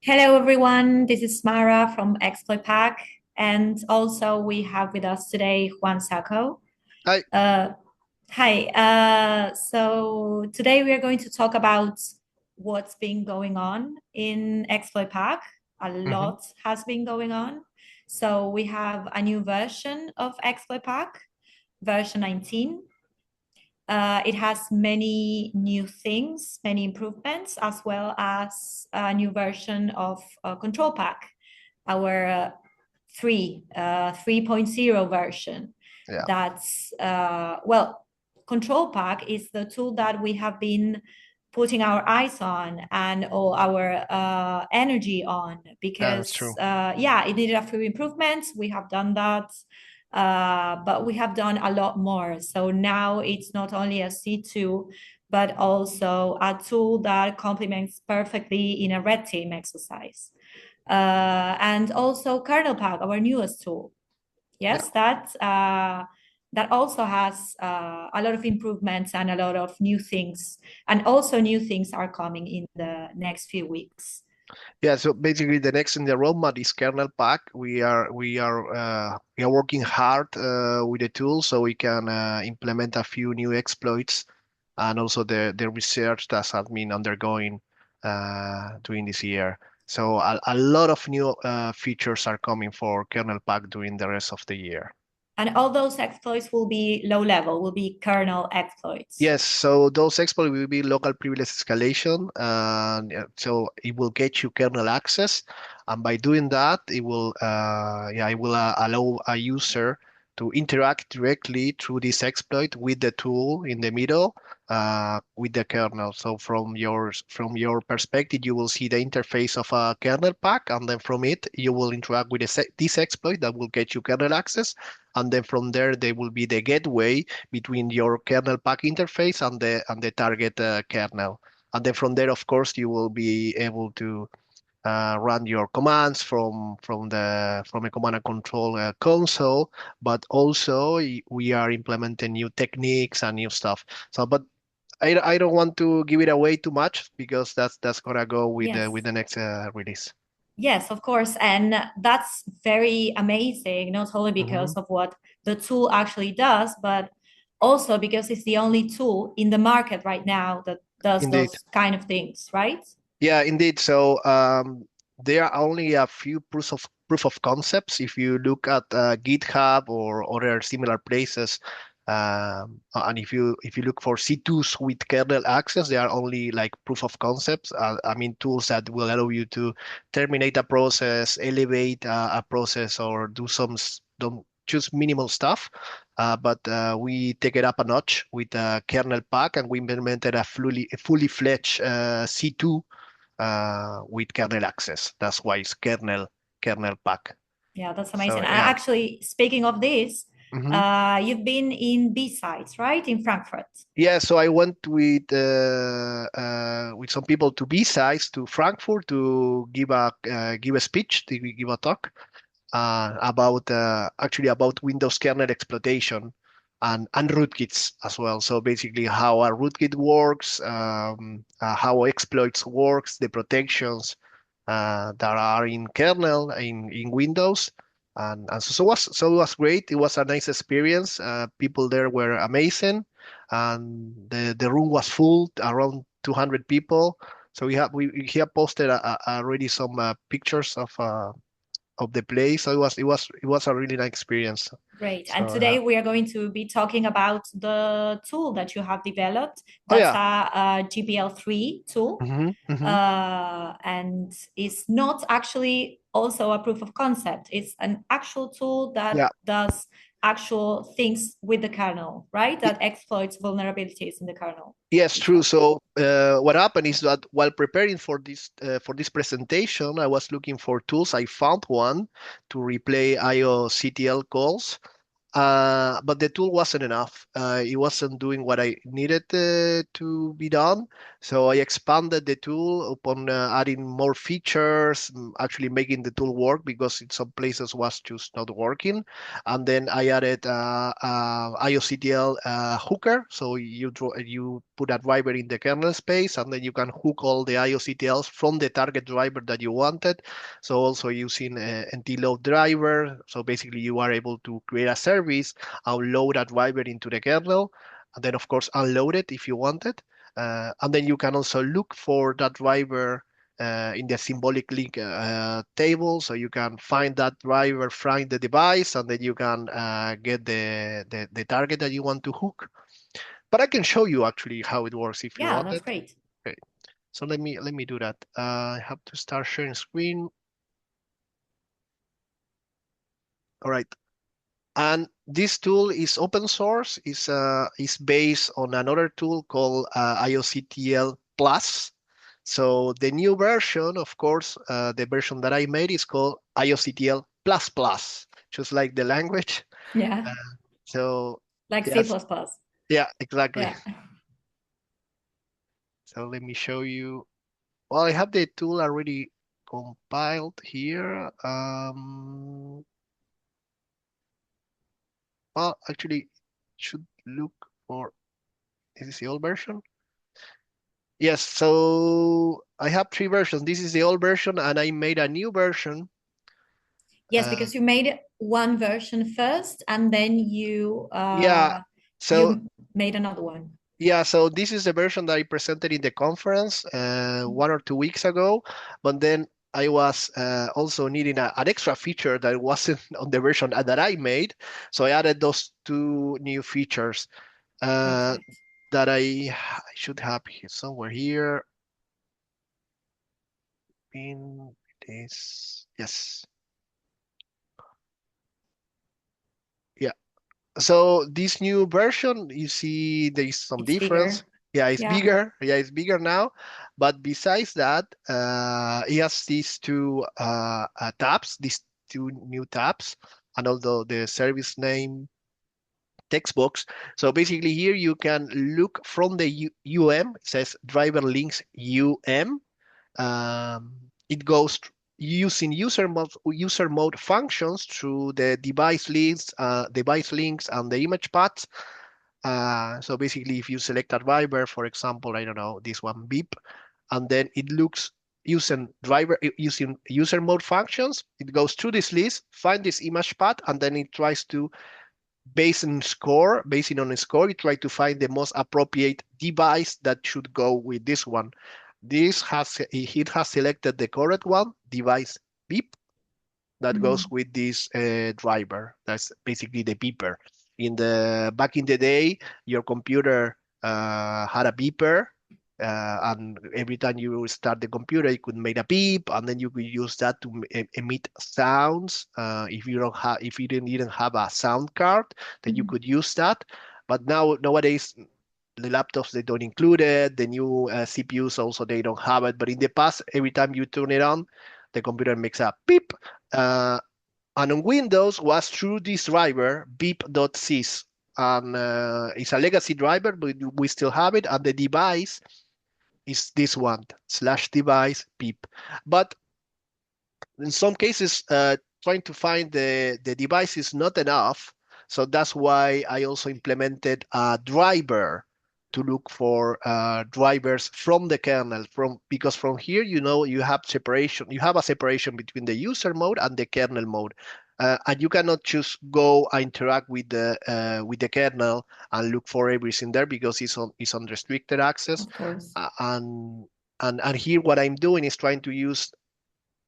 Hello, everyone. This is Mara from Exploit Pack. And also, we have with us today Juan Sacco. Hi. Uh, Hi. So, today we are going to talk about what's been going on in Exploit Pack. A hmm lot has been going on. So, we have a new version of Exploit Pack, version 19. It has many new things, many improvements, as well as a new version of Control Pack, our 3.0 version. Yeah, That's, Control Pack is the tool that we have been putting our eyes on and all our energy on yeah, that's because, true. yeah, it needed a few improvements. We have done that, but we have done a lot more. So now it's not only a C2, but also a tool that complements perfectly in a red team exercise. And also Kernel Pack, our newest tool. Yeah. Yes, that also has a lot of improvements and a lot of new things. And also new things are coming in the next few weeks. Yeah, so basically the next in the roadmap is kernel pack. We are working hard with the tool so we can implement a few new exploits and also the research that has been undergoing during this year. So a lot of new features are coming for kernel pack during the rest of the year. And all those exploits will be low level, will be kernel exploits. Yes, so those exploits will be local privilege escalation, and so it will get you kernel access, and by doing that, it will allow a user to interact directly through this exploit with the tool in the middle, with the kernel. So from your perspective, you will see the interface of a kernel pack, and then from it, you will interact with this exploit that will get you kernel access, and then from there, there will be the gateway between your kernel pack interface and the target kernel. And then from there, of course, you will be able to run your commands from a command and control console. But also, we are implementing new techniques and new stuff. So, but I don't want to give it away too much because that's gonna go with Yes. the next release. Yes, of course. And that's very amazing, not only hmm because of what the tool actually does, but also because it's the only tool in the market right now that does Indeed. those kind of things, right? Yeah, indeed. So there are only a few proof of concepts. If you look at GitHub or other similar places, and if you look for C2s with kernel access, there are only like proof of concepts. I mean, tools that will allow you to terminate a process, elevate a process, or do don't choose minimal stuff. But we take it up a notch with kernel pack, and we implemented a fully fledged C2 with kernel access. That's why it's kernel pack. Yeah, that's amazing. So And yeah. actually, speaking of this, hmm you've been in B sites, right? In Frankfurt. Yeah, so I went with some people to B-sides to Frankfurt to give a speech, to give a talk about actually about Windows kernel exploitation and rootkits as well. So basically, how a rootkit works, how exploits works, the protections that are in kernel in Windows. And so it was great. It was a nice experience. People there were amazing, and the room was full, around 200 people. So we have posted already some pictures of the place. So it was a really nice experience. Great. And So today we are going to be talking about the tool that you have developed. oh That's yeah. a GPL3 tool. Hmm. And it's not actually also a proof of concept. It's an actual tool that Yeah. does actual things with the kernel, right? That exploits vulnerabilities in the kernel Yes, true. itself. So what happened is that while preparing for this presentation, I was looking for tools. I found one to replay IOCTL calls, but the tool wasn't enough. It wasn't doing what I needed to be done. So I expanded the tool upon adding more features, actually making the tool work because in some places was just not working. And then I added IOCTL hooker. So you put put a driver in the kernel space, and then you can hook all the IOCTLs from the target driver that you wanted. So also using NT-load driver. So basically you are able to create a service and load a driver into the kernel, and then of course unload it if you want it. And then you can also look for that driver in the symbolic link table, so you can find that driver, find the device, and then you can get the target that you want to hook. But I can show you actually how it works if you Yeah, want that's it. great. Okay, so let me do that. I have to start sharing screen. All right. And this tool is open source. Is based on another tool called IOCTL Plus. So the new version, of course, the version that I made is called IOCTL Plus Plus, just like the language. Yeah, Uh, so like C++. yes, yeah, exactly. Yeah. So let me show you. Well, I have the tool already compiled here. Well, actually, should look for. This is the old version. Yes, so I have three versions. This is the old version, and I made a new version. Yes, Uh, because you made one version first and then yeah, so you made another one. yeah, so this is the version that I presented in the conference 1 or 2 weeks ago. But then I was also needing an extra feature that wasn't on the version that I made. So I added those two new features uh, Perfect. that I should have here, somewhere here. In this, yes, yeah. So this new version, you see there is some It's difference. bigger. Yeah, it's Yeah. bigger. Yeah, it's bigger now. But besides that, it has these two tabs, these two new tabs, and although the service name text box. So basically here you can look from the UM, it says driver links UM. It goes using user mode functions through the device links, and the image paths. So basically, if you select a driver, for example, I don't know, this one beep, and then it looks using user mode functions, it goes through this list, find this image path, and then it tries to basing on a score, you try to find the most appropriate device that should go with this one. It has selected the correct one, device beep, that goes Mhm. with this driver. That's basically the beeper. Back in the day, your computer had a beeper, and every time you start the computer, it could make a beep, and then you could use that to emit sounds. If you didn't have a sound card, then you Mhm. could use that. But nowadays, the laptops they don't include it. The new CPUs also they don't have it. But in the past, every time you turn it on, the computer makes a beep. Uh, and on Windows was through this driver beep.sys, and it's a legacy driver, but we still have it. And the device is this one /device beep. But in some cases, trying to find the device is not enough. So that's why I also implemented a driver to look for drivers from the kernel, because from here, you have separation. You have a separation between the user mode and the kernel mode. And you cannot just go and interact with the kernel and look for everything there, because it's on restricted access. Of course. And here what I'm doing is trying to use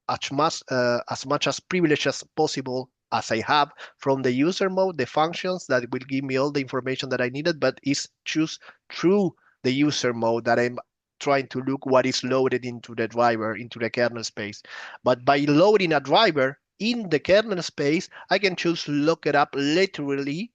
as much as privilege as possible as I have from the user mode, the functions that will give me all the information that I needed, but it's just through the user mode that I'm trying to look what is loaded into the driver, into the kernel space. But by loading a driver in the kernel space, I can choose to look it up laterally.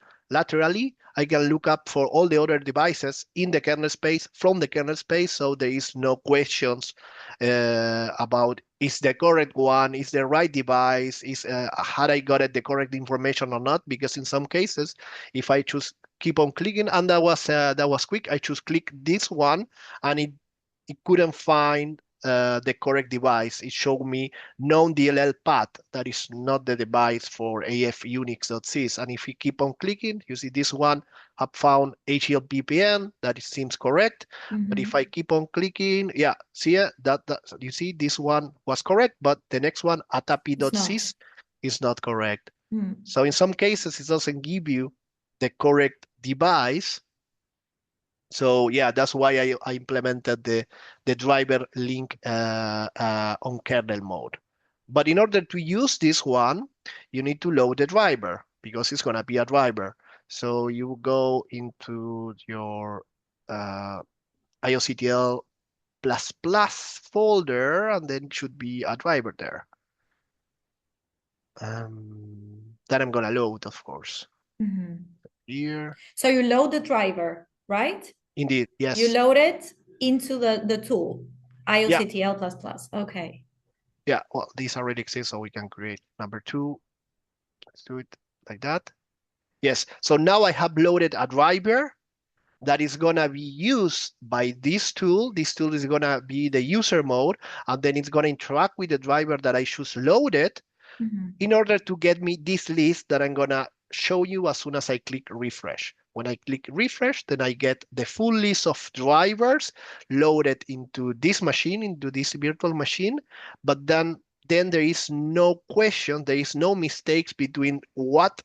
I can look up for all the other devices in the kernel space from the kernel space, so there is no questions about is the correct one, is the right device, is had I got it the correct information or not? Because in some cases, if I choose keep on clicking, and that was quick, I choose click this one, and it couldn't find the correct device. It showed me known DLL path that is not the device for af unix.sys. And if you keep on clicking, you see this one have found HLPPN, that seems correct. But if I keep on clicking, yeah, see that you see this one was correct, but the next one, It's not. atapi.sys, is not correct. Mm. So in some cases, it doesn't give you the correct device. So yeah, that's why I implemented the driver link on kernel mode. But in order to use this one, you need to load the driver because it's gonna be a driver. So you go into your IOCTL plus plus folder, and then it should be a driver there. That I'm gonna load, of course. Here, So you load the driver, right? indeed, You yes. load it into the tool, Yeah, IOCTL++. Okay. yeah. Well, these already exist, so we can create number two. Let's do it like that. Yes. So now I have loaded a driver that is gonna be used by this tool. This tool is gonna be the user mode, and then it's gonna interact with the driver that I choose loaded in order to get me this list that I'm gonna show you as soon as I click refresh. When I click refresh, then I get the full list of drivers loaded into this machine, into this virtual machine. But then there is no question, there is no mistakes between what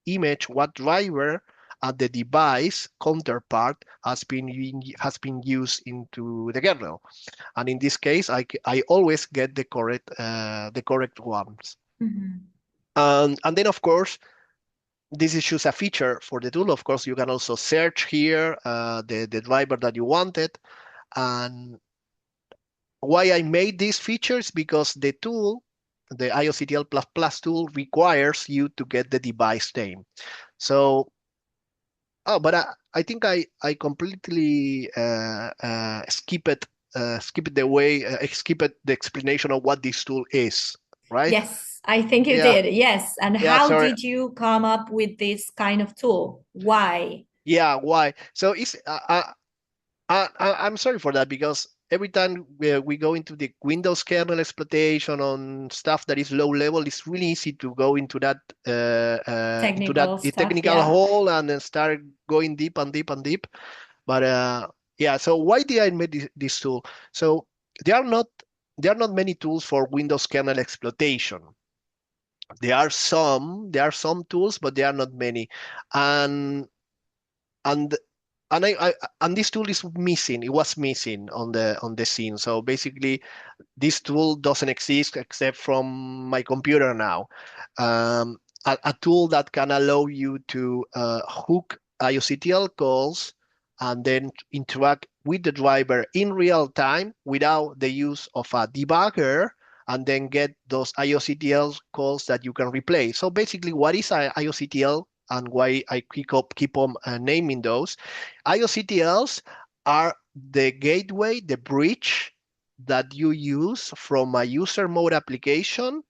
image, what driver and the device counterpart has been used into the kernel. And in this case, I always get the correct ones. And then of course, this is just a feature for the tool. Of course, you can also search here the driver that you wanted. And why I made this feature is because the tool, the IOCTL++ tool, requires you to get the device name. So, but I think I completely skipped the explanation of what this tool is, right? Yes, I think you Yeah, did. Yes. And yeah, how sorry. did you come up with this kind of tool? Why? Yeah, why? So I'm sorry for that because every time we go into the Windows kernel exploitation on stuff that is low level, it's really easy to go into that Technical stuff, technical yeah. hole and then start going deep and deep and deep. But yeah, so why did I make this tool? So there are not there are not many tools for Windows kernel exploitation. There are some tools, but there are not many, and and and this tool is missing. It was missing on the scene. So basically, this tool doesn't exist except from my computer now. A tool that can allow you to hook IOCTL calls and then interact with the driver in real time without the use of a debugger and then get those IOCTL calls that you can replay. So basically, what is IOCTL and why I keep on naming those? IOCTLs are the gateway, the bridge that you use from a user mode application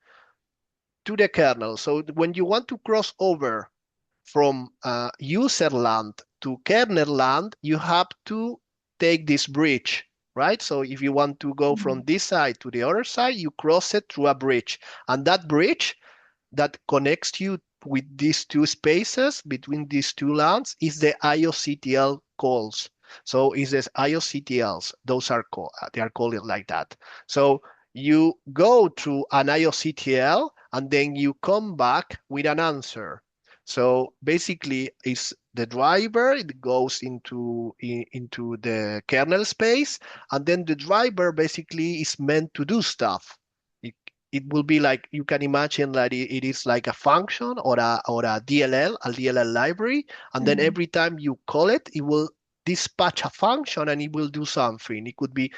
to the kernel. So when you want to cross over from user land to kernel land, you have to take this bridge, right? So if you want to go from this side to the other side, you cross it through a bridge. And that bridge that connects you with these two spaces between these two lands is the IOCTL calls. So is this IOCTLs? Those are called, they are called it like that. So you go through an IOCTL and then you come back with an answer. So basically, it's the driver. It goes into the kernel space, and then the driver basically is meant to do stuff. It, it will be like you can imagine that it is like a function or a DLL library, and then every time you call it, it will dispatch a function and it will do something. It could be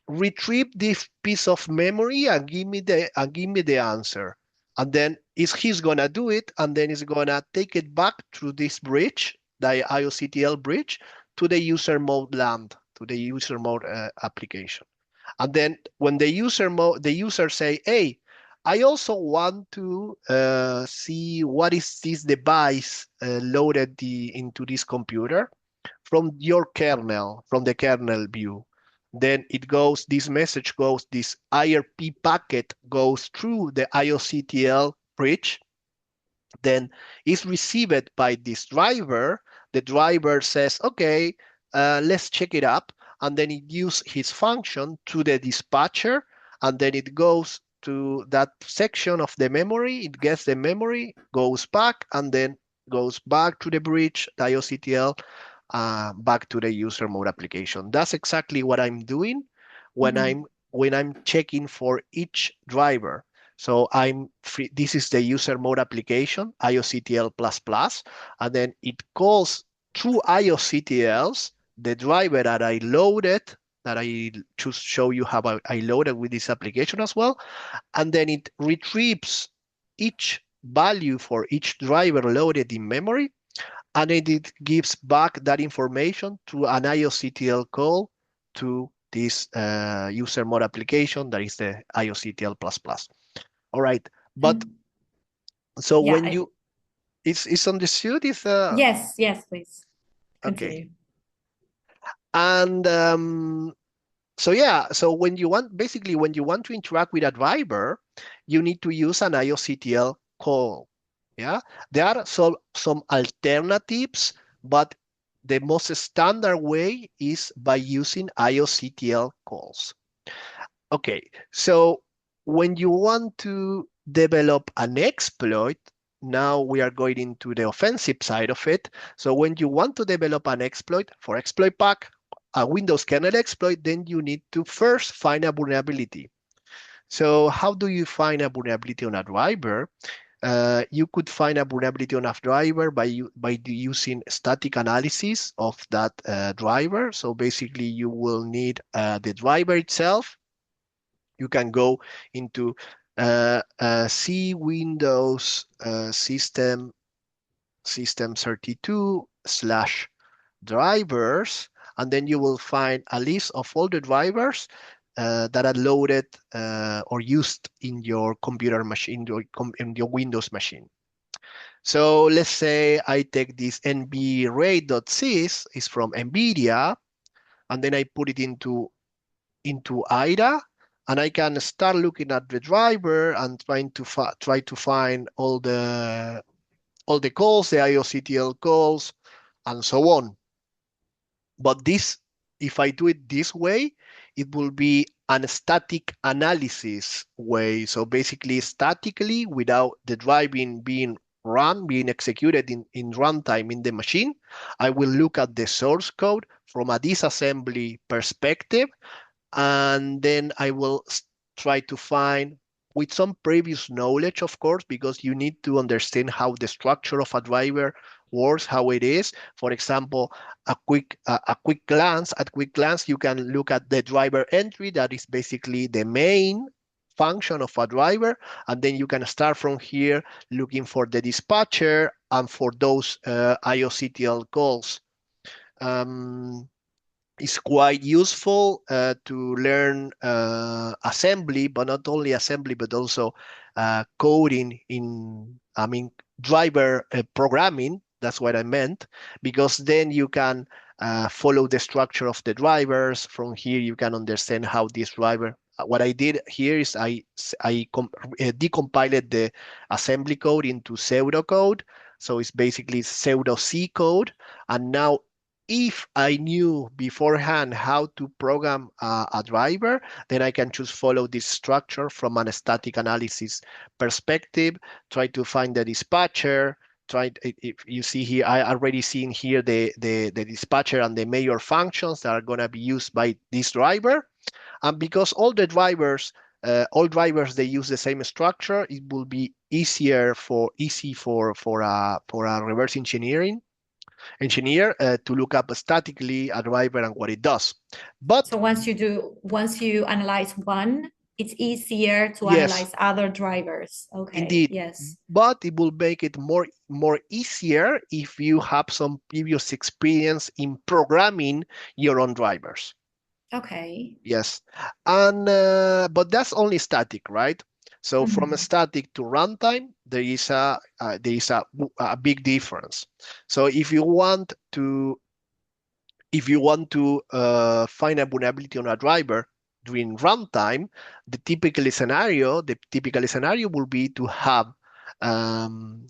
retrieve this piece of memory and give me the answer. And then he's gonna do it, and then he's gonna take it back through this bridge, the IOCTL bridge, to the user mode land, to the user mode application. And then when the user say, "Hey, I also want to see what is this device loaded into this computer from your kernel, from the kernel view." Then this message goes, this IRP packet goes through the IOCTL bridge, then is received by this driver. the driver says, okay, let's check it up. And then it uses his function to the dispatcher, and then it goes to that section of the memory. It gets the memory, goes back, and then goes back to the bridge, the IOCTL, back to the user mode application. That's exactly what I'm doing when Mhm. I'm checking for each driver. So I'm free. This is the user mode application, IOCTL++, and then it calls through IOCTLs the driver that I loaded, that I just show you how I loaded with this application as well, and then it retrieves each value for each driver loaded in memory, and it gives back that information to an IOCTL call to this user mode application that is the IOCTL++. All right, but And so yeah, when you it's understood, is yes, yes, please okay, continue. and so yeah, so when you want basically when you want to interact with a driver, you need to use an IOCTL call. Yeah, there are some alternatives, but the most standard way is by using IOCTL calls. Okay, so when you want to develop an exploit, now we are going into the offensive side of it. So when you want to develop an exploit for exploit pack, a Windows kernel exploit, then you need to first find a vulnerability. So how do you find a vulnerability on a driver? You could find a vulnerability on a driver by using static analysis of that driver. So basically, you will need the driver itself. You can go into C Windows system32 slash drivers, and then you will find a list of all the drivers that are loaded or used in your computer machine, in your Windows machine. So let's say I take this nvrate.sys, is from NVIDIA, and then I put it into IDA, and I can start looking at the driver and try to find all the calls, the IOCTL calls, and so on. But this, if I do it this way, it will be an static analysis way. So basically, statically, without the driving being executed in runtime in the machine, I will look at the source code from a disassembly perspective, and then I will try to find, with some previous knowledge, of course, because you need to understand how the structure of a driver works, how it is. For example, a quick glance. At quick glance, you can look at the driver entry. That is basically the main function of a driver, and then you can start from here looking for the dispatcher and for those IOCTL calls. Um, it's quite useful to learn assembly, but not only assembly, but also coding I mean, driver programming. That's what I meant, because then you can follow the structure of the drivers. From here, you can understand how this driver. What I did here is I decompiled the assembly code into pseudocode. So it's basically pseudo C code. And now if I knew beforehand how to program a driver, then I can just follow this structure from a static analysis perspective, try to find the dispatcher, if you see here, I already seen here the dispatcher and the major functions that are going to be used by this driver. And because all drivers, they use the same structure, it will be easy for a reverse engineer to look up statically a driver and what it does. But So once you analyze one, it's easier to yes, analyze other drivers. Okay, indeed, yes. but it will make it more easier if you have some previous experience in programming your own drivers. Okay. Yes, and but that's only static, right? So from a Mhm. static to runtime, there is a big difference. So if you want to find a vulnerability on a driver during runtime, the typical scenario will be to have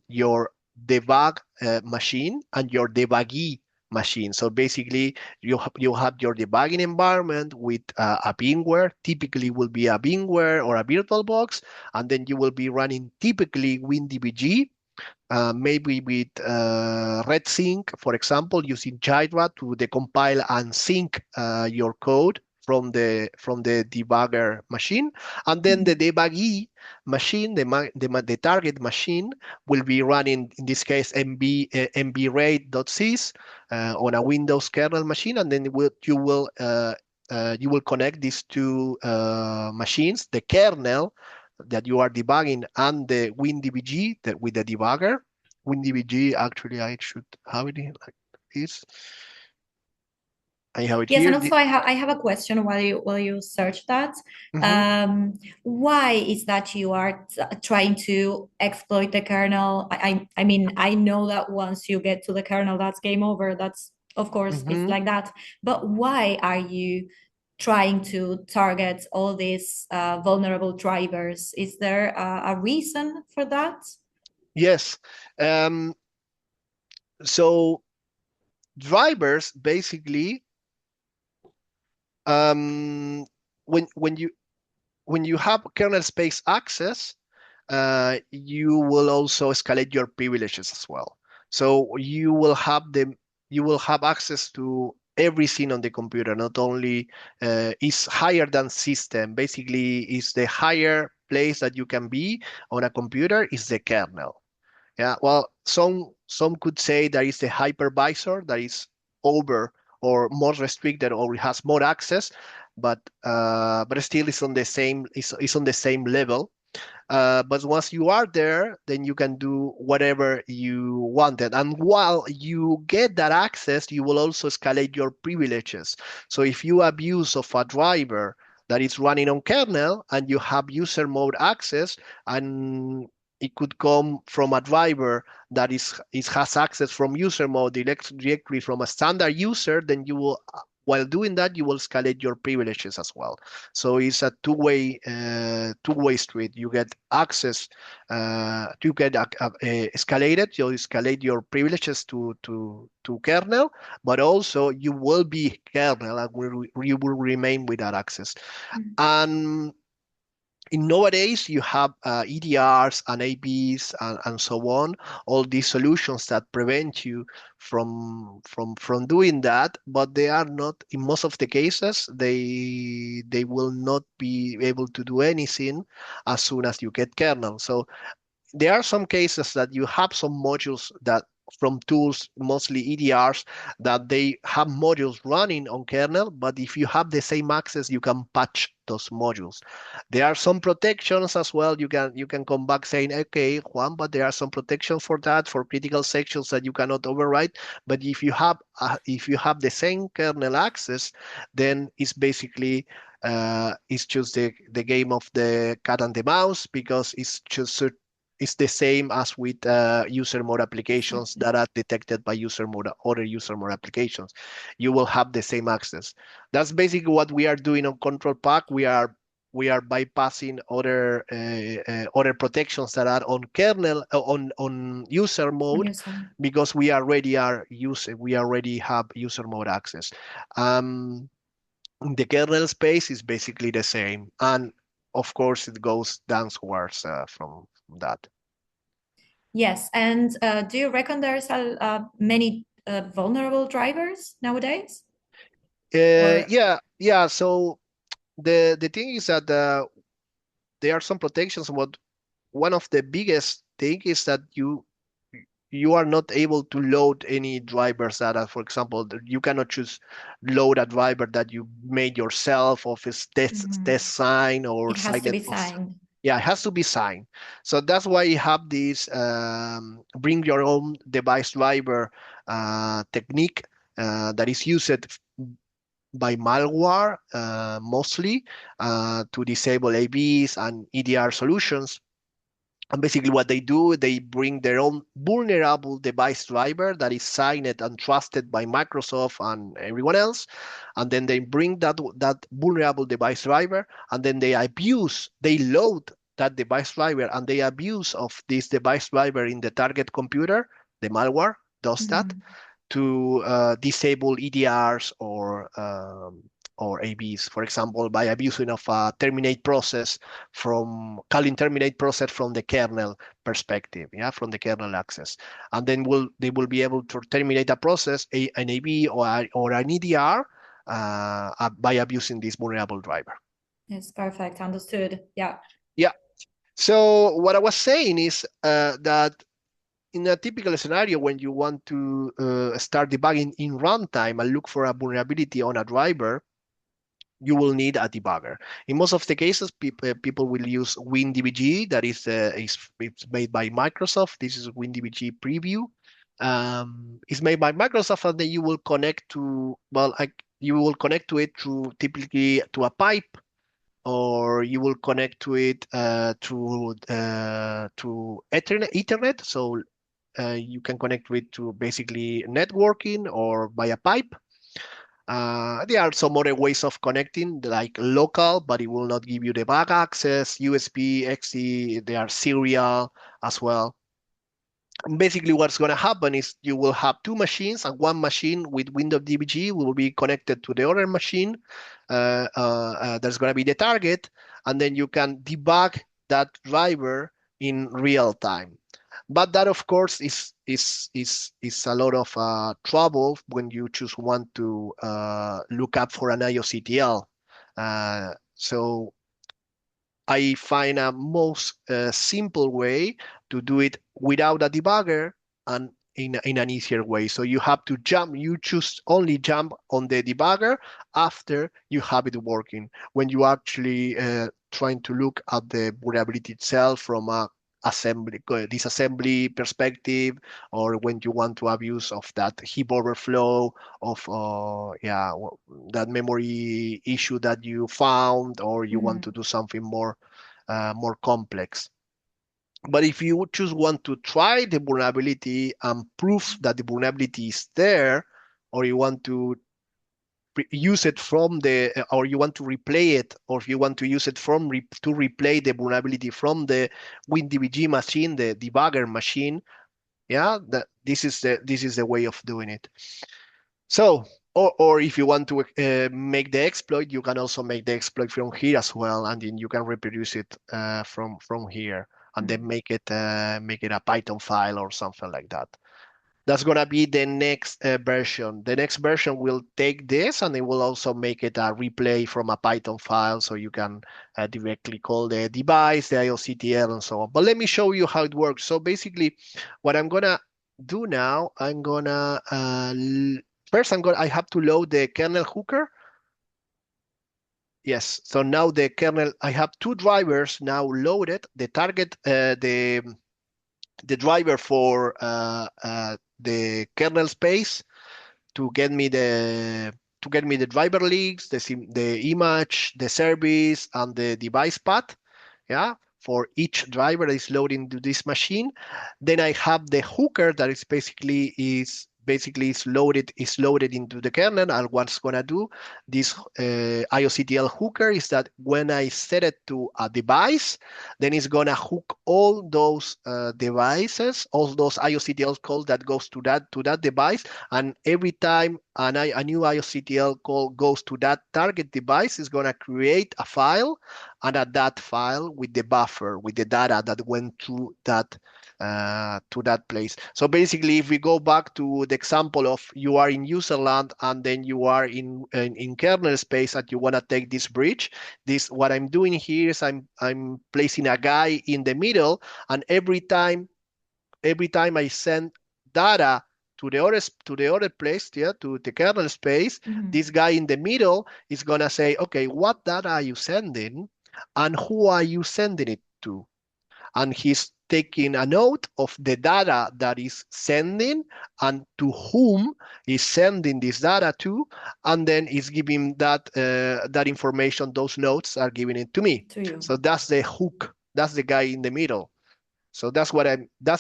your debug machine and your debuggee machine. So basically, you have your debugging environment with a VMware. Typically, will be a VMware or a VirtualBox, and then you will be running typically WinDBG, maybe with RedSync, for example, using Jira to decompile and sync your code from the debugger machine, and then the Mhm. debuggy machine, the target machine, will be running in this case mbrate.sys on a Windows kernel machine, and then you will connect these two machines, the kernel that you are debugging and the WinDBG that with the debugger. WinDBG, actually, I should have it like this. I have it Yes, here. and also I have a question while you search that. Mhm. Um, why is that you are trying to exploit the kernel? I mean, I know that once you get to the kernel, that's game over. That's, of course, it's Mhm. like that. But why are you trying to target all these vulnerable drivers? Is there a reason for that? Yes. Um, so drivers basically, um, when when you when you have kernel space access, you will also escalate your privileges as well. So you will have access to everything on the computer. Not only is higher than system. Basically, is the higher place that you can be on a computer is the kernel. Yeah, well, some could say that is the hypervisor that is over or more restricted or has more access, but still is on the same is on the same level. But once you are there, then you can do whatever you wanted. And while you get that access, you will also escalate your privileges. So if you abuse of a driver that is running on kernel and you have user mode access, and it could come from a driver that is has access from user mode directly from a standard user, then you will, while doing that, you will escalate your privileges as well. So it's a two-way street. You get access to get escalated. You escalate your privileges to kernel, but also you will be kernel and you will remain with that access. Mhm. And in nowadays you have EDRs and ABs and so on, all these solutions that prevent you from doing that, but they are not, in most of the cases, they will not be able to do anything as soon as you get kernel. So there are some cases that you have some modules that from tools, mostly EDRs, that they have modules running on kernel, but if you have the same access, you can patch those modules. There are some protections as well. You can come back saying, okay, Juan, but there are some protections for that, for critical sections that you cannot override. But if you have the same kernel access, then it's basically it's just the game of the cat and the mouse, because it's the same as with user mode applications Exactly. that are detected by other user mode applications. You will have the same access. That's basically what we are doing on Control Pack. We are bypassing other protections that are on kernel on user On mode, your side. because we already have user mode access. Um, the kernel space is basically the same, and of course it goes downwards from that. Yes, and do you reckon there's many vulnerable drivers nowadays? Or Yeah. So the thing is that there are some protections. What one of the biggest thing is that you are not able to load any drivers that are, for example, you cannot just load a driver that you made yourself of its Mhm. test sign or It has to signed. be signed. Yeah, it has to be signed. So that's why you have this bring your own device driver technique that is used by malware mostly to disable ABs and EDR solutions. And basically, what they do, they bring their own vulnerable device driver that is signed and trusted by Microsoft and everyone else, and then they bring that vulnerable device driver, and then they load that device driver, and they abuse of this device driver in the target computer. The malware does that, Mhm. to disable EDRs or ABs, for example, by abusing of a terminate process from calling terminate process from the kernel perspective, yeah, from the kernel access, and then they will be able to terminate a process, an AB or an EDR by abusing this vulnerable driver. Yes, perfect. Understood. Yeah. Yeah. So what I was saying is that in a typical scenario, when you want to start debugging in runtime and look for a vulnerability on a driver, you will need a debugger. In most of the cases, people will use WinDBG, that is it's made by Microsoft. This is WinDBG preview. It's made by Microsoft, and then you will connect to, well, you will connect to it through typically to a pipe, or you will connect to it to Ethernet. So you can connect with to basically networking or via pipe. There are some other ways of connecting, like local, but it will not give you the back access, USB, XE, they are serial as well. And basically, what's going to happen is you will have two machines, and one machine with Windows DBG will be connected to the other machine. There's going to be the target, and then you can debug that driver in real time. But that, of course, is a lot of trouble when you just want to look up for an IOCTL. So I find a most simple way to do it without a debugger and in an easier way. So you have to jump, you choose only jump on the debugger after you have it working. When you actually trying to look at the vulnerability itself from a disassembly perspective, or when you want to abuse of that heap overflow of that memory issue that you found, or you want to do something more complex. But if you just want to try the vulnerability and prove that the vulnerability is there, or you want to use it from the, or you want to replay it, or if you want to use it from to replay the vulnerability from the WinDBG machine, the debugger machine, yeah, this is the way of doing it. So, or if you want to make the exploit, you can also make the exploit from here as well, and then you can reproduce it from here, and then make it a Python file or something like that. That's gonna be the next version. The next version will take this, and it will also make it a replay from a Python file, so you can directly call the device, the IOCTL, and so on. But let me show you how it works. So basically, what I'm gonna do now, I'm gonna first I have to load the kernel hooker. Yes, so now the kernel, I have two drivers now loaded. The target, the driver for the kernel space to get me the driver leaks, the image, the service, and the device path. Yeah, for each driver that is loading to this machine. Then I have the hooker that is basically is loaded into the kernel. And what's gonna do this IOCTL hooker is that when I set it to a device, then it's gonna hook all those devices, all those IOCTL calls that goes to that device, and every time a new IOCTL call goes to that target device, is gonna create a file, and at that file with the buffer, with the data that went through that to that place. So basically, if we go back to the example of you are in user land and then you are in kernel space and you want to take this bridge, what I'm doing here is I'm placing a guy in the middle, and every time I send data to the other place, yeah, to the kernel space, this guy in the middle is gonna say, okay, what data are you sending, and who are you sending it to? And he's taking a note of the data that is sending and to whom is sending this data to, and then is giving that information. Those notes are giving it to me. To you. So that's the hook. That's the guy in the middle. So that's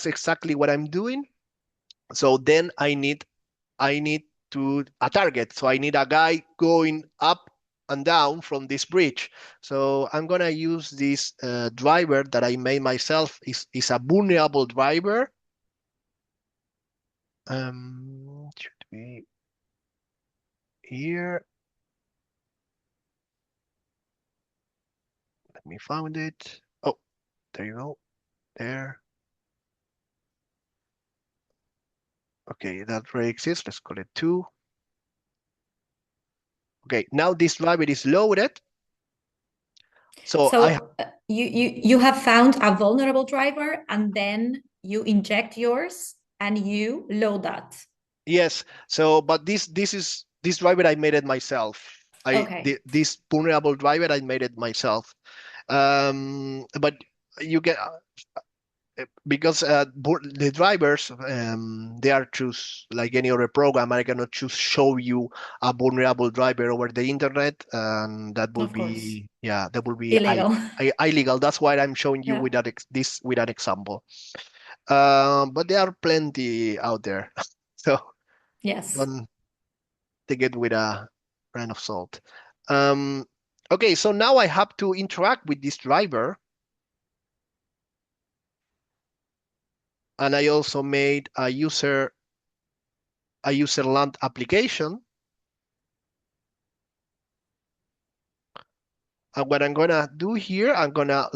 exactly what I'm doing. So then I need to a target. So I need a guy going up and down from this bridge. So I'm gonna use this driver that I made myself. Is a vulnerable driver. be here. Let me find it. Oh, there you go. There. Okay, that already exists. Let's call it 2. Okay, now this driver is loaded. So you have found a vulnerable driver and then you inject yours and you load that. yes. So, but this driver I made it myself. Okay. This vulnerable driver I made it myself. But you get because the drivers they are choose like any other program. I cannot choose show you a vulnerable driver over the internet, and that will Of course. be that will be Illegal. illegal. That's why I'm showing you Yeah. with this with an example. But there are plenty out there, so Yes. don't take it with a grain of salt. Um, okay, so now I have to interact with this driver. And I also made a user land application. And what I'm gonna do here, I'm gonna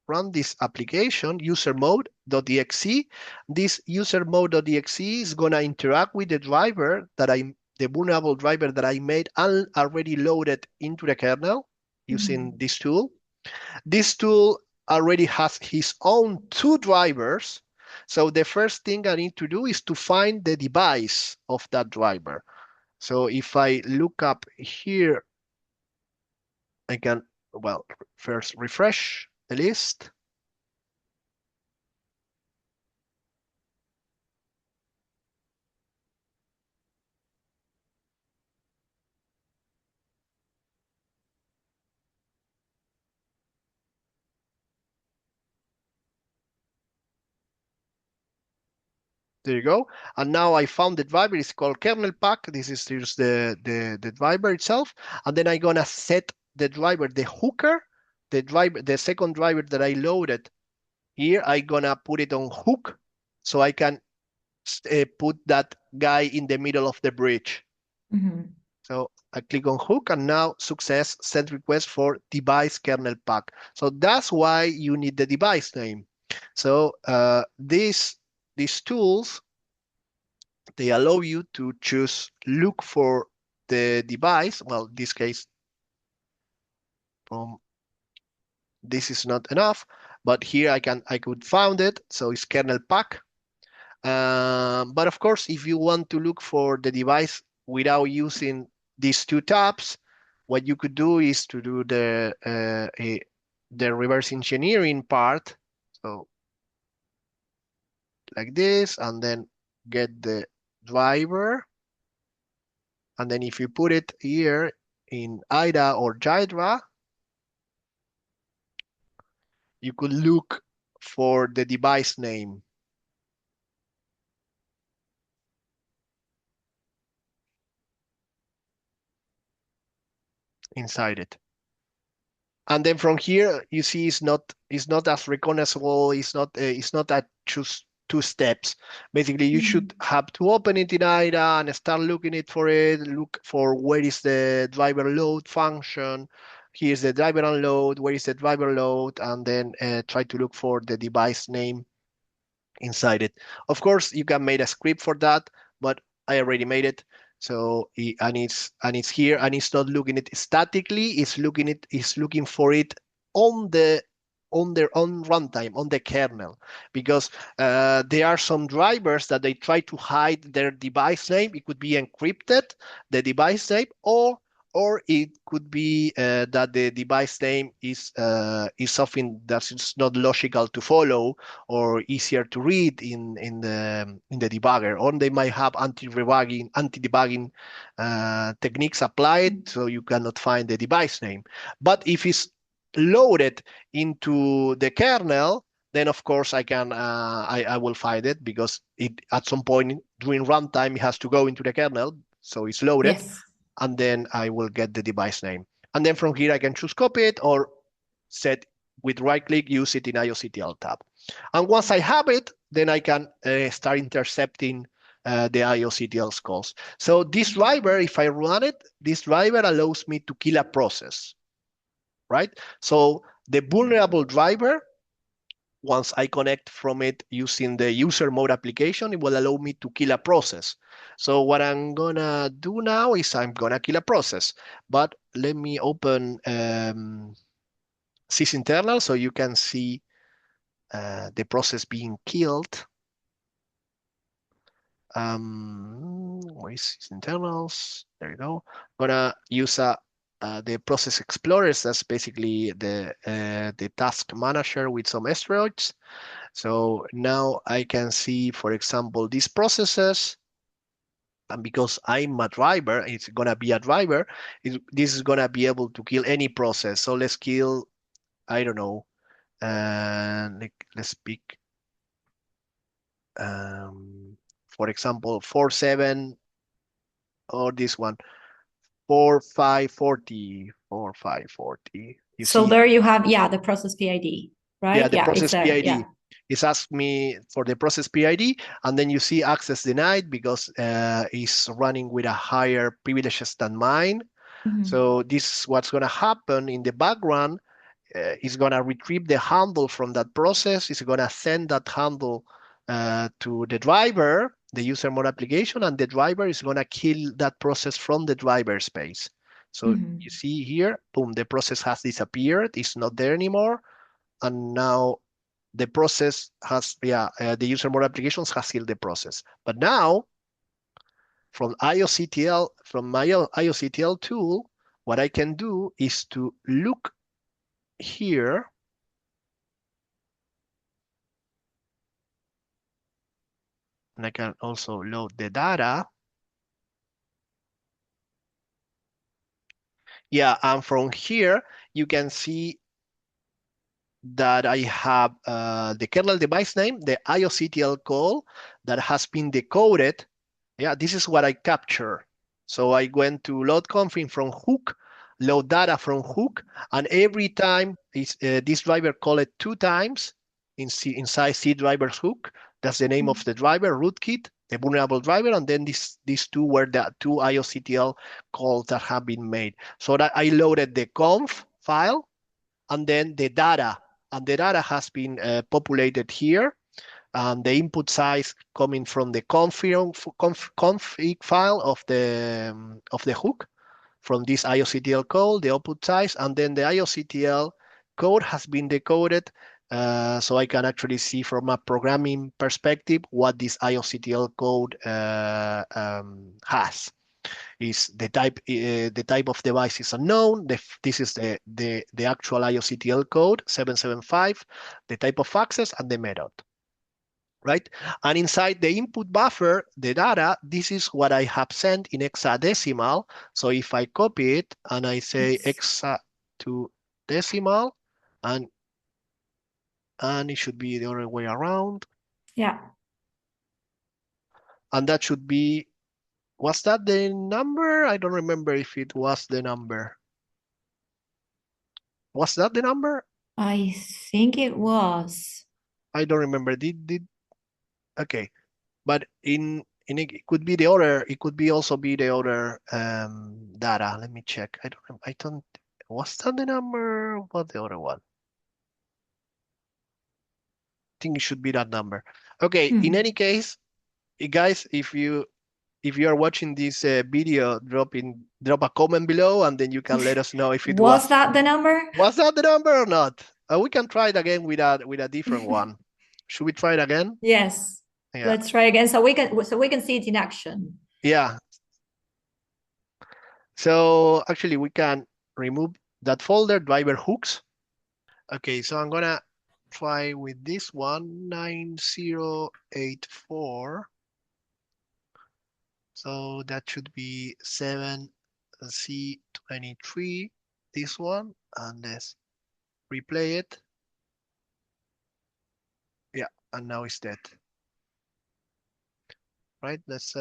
run this application, user mode.exe. This user mode.exe is gonna interact with the driver the vulnerable driver that I made and already loaded into the kernel using Mhm. this tool. This tool already has his own 2 drivers. So the first thing I need to do is to find the device of that driver. So if I look up here, I can, well, first refresh the list. There you go. And now I found the driver. It's called kernel pack. This is just the driver itself. And then I'm gonna set the driver, the hooker, the second driver that I loaded here. I'm gonna put it on hook so I can put that guy in the middle of the bridge. Mhm. So I click on hook and now success send request for device kernel pack. So that's why you need the device name. So these tools, they allow you to look for the device. Well, in this case, from this is not enough, but here I could found it. So it's kernel pack. But of course, if you want to look for the device without using these 2 tabs, what you could do is to do the reverse engineering part. So like this, and then get the driver. And then if you put it here in IDA or Jydra, you could look for the device name inside it. And then from here, you see it's not as recognizable. It's not that choose 2 steps. Basically, you should Mhm. have to open it in IDA and start looking it for it. Look for where is the driver load function. Here's the driver unload. Where is the driver load? And then try to look for the device name inside it. Of course, you can make a script for that, but I already made it. So and it's here and it's not looking it statically. It's looking for it on the on their own runtime on the kernel because there are some drivers that they try to hide their device name. It could be encrypted, the device name, or it could be that the device name is something that's not logical to follow or easier to read in the debugger, or they might have anti-debugging techniques applied, so you cannot find the device name. But if it's loaded into the kernel, then of course I will find it because it at some point during runtime it has to go into the kernel, so it's loaded, Yes. and then I will get the device name. And then from here I can choose copy it or set with right click, use it in IOCTL tab. And once I have it, then I can start intercepting the IOCTLs calls. So this driver, if I run it, this driver allows me to kill a process, right? So the vulnerable driver, once I connect from it using the user mode application, it will allow me to kill a process. So what I'm gonna do now is I'm gonna kill a process, but let me open sysinternal so you can see the process being killed. Where is sysinternals? There you go. I'm gonna use the process explorers. That's basically the task manager with some asteroids. So now I can see, for example, these processes, and because I'm a driver, it's gonna be a driver, this is gonna be able to kill any process. So let's kill, I don't know, let's pick, for example, 47 or this one, 4540, 4540. You So see, there you have, yeah, the process PID, yeah, right? the Yeah, it's process there. Yeah. PID. It's asked me for the process PID, and then you see access denied because it's running with a higher privileges than mine. Mhm. So this is what's going to happen in the background. It's going to retrieve the handle from that process. It's going to send that handle to the driver, the user mode application, and the driver is going to kill that process from the driver space. So you Mhm. see here, boom, the process has disappeared. It's not there anymore. And now the process has, the user mode applications has killed the process. But now from IOCTL, from my IOCTL tool, what I can do is to look here, and I can also load the data. Yeah, and from here, you can see that I have the kernel device name, the IOCTL call that has been decoded. Yeah, this is what I capture. So I went to load config from hook, load data from hook, and every time this driver called it 2 times inside C driver's hook. That's the name of the driver, rootkit, the vulnerable driver, and then these two were the two IOCTL calls that have been made. So that I loaded the conf file and then the data, and the data has been populated here. The input size coming from the config file of the hook from this IOCTL code, the output size, and then the IOCTL code has been decoded. So I can actually see from a programming perspective what this IOCTL code has. Is the type of device is unknown. This is the actual IOCTL code 775, the type of access and the method, right? And inside the input buffer, the data, this is what I have sent in hexadecimal. So if I copy it and I say Yes. hexa to decimal, and it should be the other way around, Yeah. and that should be, was that the number? I don't remember if it was the number. Was that the number? I think it was. I don't remember. Did okay, but in it could be the other. It could be also be the other data. Let me check. I don't. Was that the number? What the other one? I think it should be that number. Okay. In any Hmm. case, guys, if you are watching this video, drop a comment below, and then you can let us know if it Was that the number? was that the number or not. We can try it again with a different one. Should we try it again? Yes. Yeah. Let's try again so we can see it in action. Yeah. So actually we can remove that folder, driver hooks. Okay, so I'm gonna try with this one, 9084. So that should be 7C23, this one, and let's replay it. Yeah, and now it's dead. Right, let's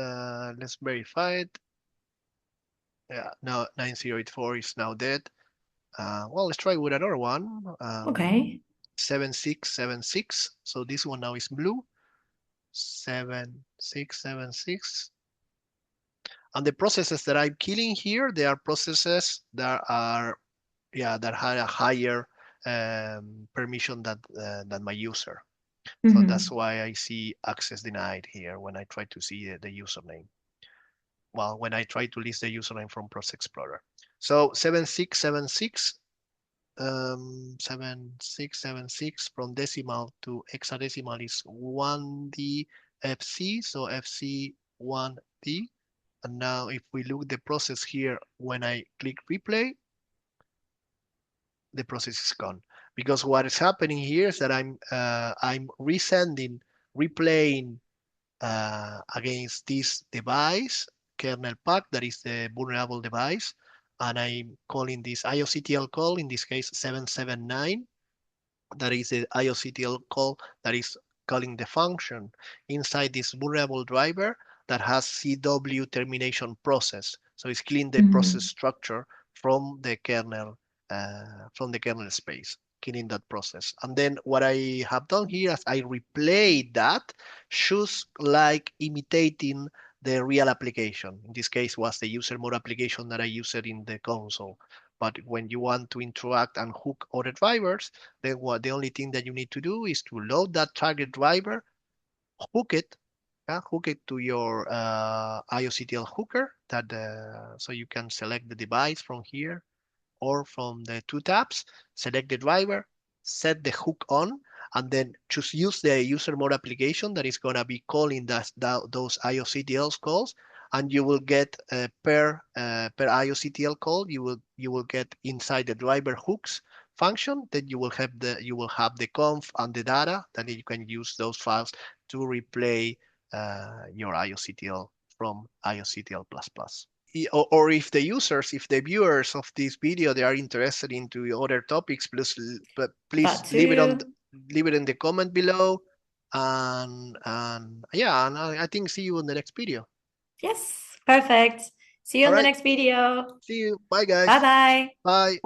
verify it. Yeah, now 9084 is now dead. Well, let's try with another one. Okay. 7676. So this one now is blue. 7 676. And the processes that I'm killing here, they are processes that are, yeah, that had a higher permission than my user. So that's why I see access denied here when I try to see the username. Well, when I try to list the username from Process Explorer. So 7676, 7676 from decimal to hexadecimal is 1D FC, so FC1D. And now if we look the process here, when I click replay, the process is gone. Because what is happening here is that I'm resending, replaying against this device, kernel pack, that is the vulnerable device, and I'm calling this IOCTL call, in this case 779, that is the IOCTL call that is calling the function inside this vulnerable driver that has CW termination process. So it's killing the process structure from the kernel space, killing that process. And then what I have done here is I replay that, just like imitating the real application. In this case was the user mode application that I used in the console. But when you want to interact and hook other drivers, then the only thing that you need to do is to load that target driver, hook it, hook it to your IOCTL hooker. So you can select the device from here or from the two tabs, select the driver, set the hook on, and then just use the user mode application that is going to be calling those IOCTLs calls, and you will get per IOCTL call, you will get inside the driver hooks function. Then you will have the conf and the data. Then you can use those files to replay your IOCTL from IOCTL++. Or if the users, if the viewers of this video, they are interested into other topics, please leave it in the comment below. And yeah, and I think see you in the next video. Yes, perfect. See you All in the right. next video. See you. Bye, guys. Bye-bye. Bye.